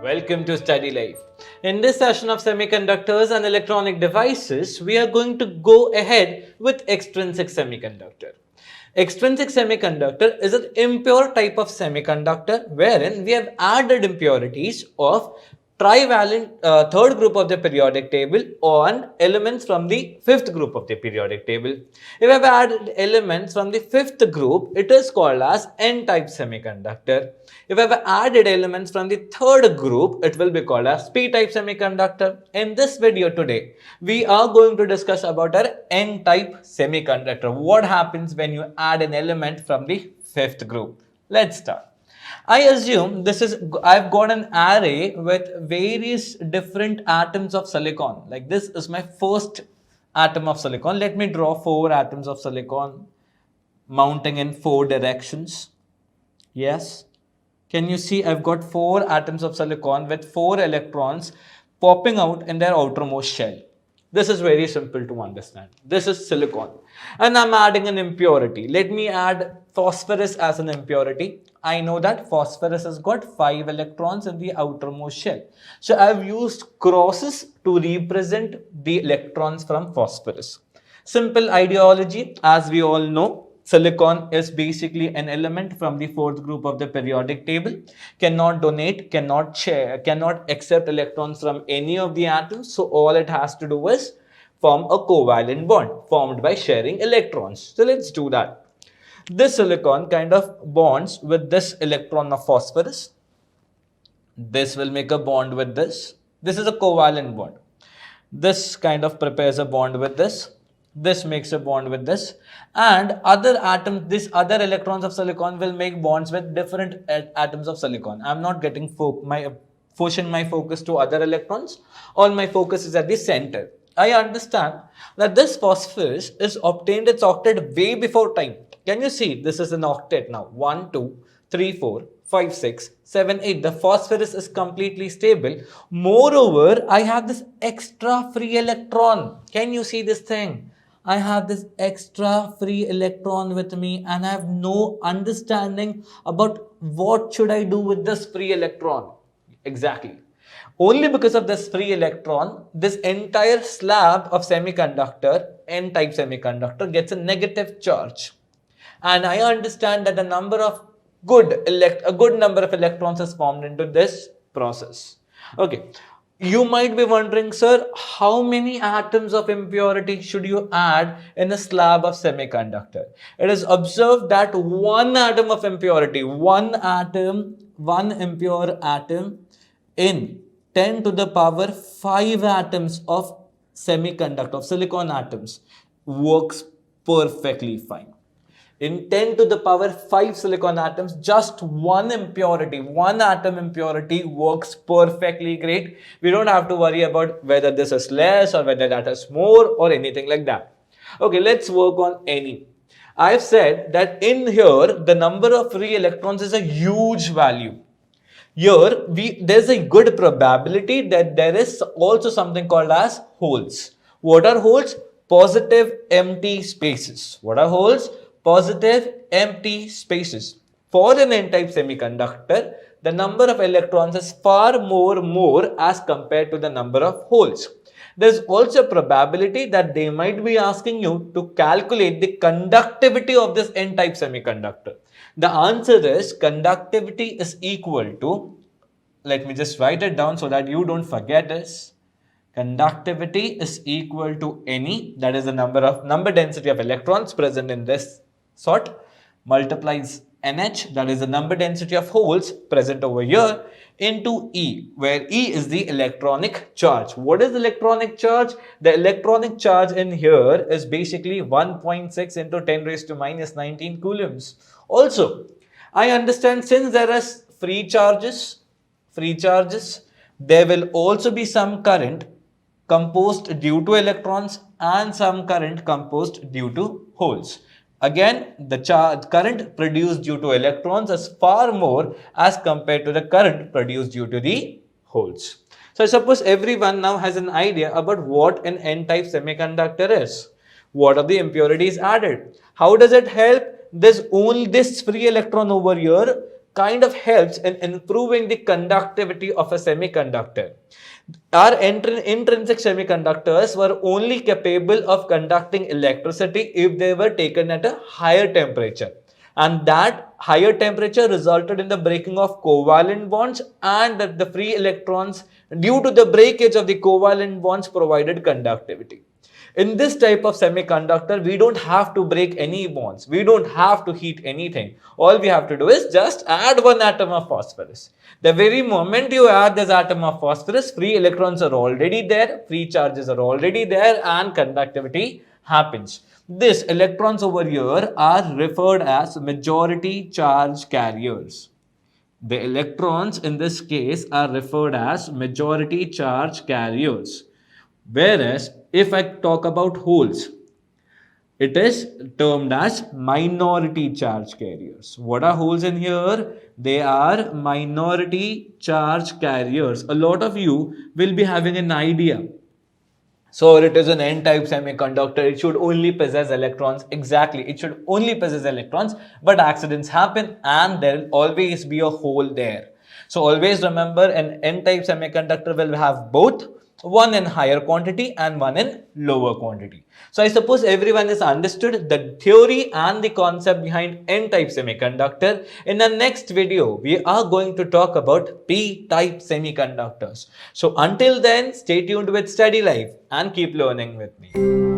Welcome to Study Life. In this session of semiconductors and electronic devices, we are going to go ahead with extrinsic semiconductor. Extrinsic semiconductor is an impure type of semiconductor wherein we have added impurities of trivalent third group of the periodic table on elements from the fifth group of the periodic table. If I have added elements from the fifth group, it is called as N-type semiconductor. If I have added elements from the third group, it will be called as P-type semiconductor. In this video today, we are going to discuss about our N-type semiconductor. What happens when you add an element from the fifth group? Let's start. I assume I've got an array with various different atoms of silicon. Like this is my first atom of silicon. Let me draw 4 atoms of silicon mounting in 4 directions. Yes. Can you see I've got 4 atoms of silicon with 4 electrons popping out in their outermost shell. This is very simple to understand. This is silicon. And I'm adding an impurity. Let me add phosphorus as an impurity. I know that phosphorus has got 5 electrons in the outermost shell. So I've used crosses to represent the electrons from phosphorus. Simple ideology, as we all know, silicon is basically an element from the fourth group of the periodic table, cannot donate, cannot share, cannot accept electrons from any of the atoms. So all it has to do is form a covalent bond formed by sharing electrons. So let's do that. This silicon kind of bonds with this electron of phosphorus. This will make a bond with this. This is a covalent bond. This kind of prepares a bond with this. This makes a bond with this, and other atoms, these other electrons of silicon will make bonds with different atoms of silicon. I'm not getting my focus to other electrons. All my focus is at the center. I understand that this phosphorus is obtained its octet way before time. Can you see? This is an octet now. 1, 2, 3, 4, 5, 6, 7, 8. The phosphorus is completely stable. Moreover, I have this extra free electron. Can you see this thing? I have this extra free electron with me and I have no understanding about what should I do with this free electron. Exactly. Only because of this free electron, this entire slab of semiconductor, N-type semiconductor, gets a negative charge. And I understand that a good number of electrons is formed into this process. Okay. You might be wondering, sir, how many atoms of impurity should you add in a slab of semiconductor? It is observed that one atom of impurity, one impure atom in 10 to the power 5 atoms of semiconductor, of silicon atoms, works perfectly fine. In 10 to the power 5 silicon atoms, just one atom impurity works perfectly great. We don't have to worry about whether this is less or whether that is more or anything like that. Okay, let's work on any. I've said that in here, the number of free electrons is a huge value. Here, there's a good probability that there is also something called as holes. What are holes? Positive empty spaces. What are holes? Positive empty spaces. For an N-type semiconductor, the number of electrons is far more as compared to the number of holes. There's also a probability that they might be asking you to calculate the conductivity of this N-type semiconductor. The answer is conductivity is equal to, let me just write it down so that you don't forget this. Conductivity is equal to Ne, that is the number density of electrons present in this sort, multiplies NH, that is the number density of holes present over here, into E, where E is the electronic charge. What is electronic charge? The electronic charge in here is basically 1.6 into 10 raised to minus 19 coulombs. Also, I understand since there are free charges, there will also be some current composed due to electrons and some current composed due to holes. Again, the current produced due to electrons is far more as compared to the current produced due to the holes. So I suppose everyone now has an idea about what an N-type semiconductor is. What are the impurities added? How does it help? This free electron over here kind of helps in improving the conductivity of a semiconductor. Our intrinsic semiconductors were only capable of conducting electricity if they were taken at a higher temperature. And that higher temperature resulted in the breaking of covalent bonds, and that the free electrons, due to the breakage of the covalent bonds, provided conductivity. In this type of semiconductor, we don't have to break any bonds. We don't have to heat anything. All we have to do is just add one atom of phosphorus. The very moment you add this atom of phosphorus, free electrons are already there, free charges are already there, and conductivity happens. These electrons over here are referred as majority charge carriers. The electrons in this case are referred as majority charge carriers. Whereas if I talk about holes, it is termed as minority charge carriers. What are holes in here? They are minority charge carriers. A lot of you will be having an idea. So it is an n-type semiconductor. It should only possess electrons. Exactly. It should only possess electrons. But accidents happen and there will always be a hole there. So always remember, an n-type semiconductor will have both, one in higher quantity and one in lower quantity. So I suppose everyone has understood the theory and the concept behind n-type semiconductor. In the next video, we are going to talk about p-type semiconductors. So until then, stay tuned with Study Life and keep learning with me.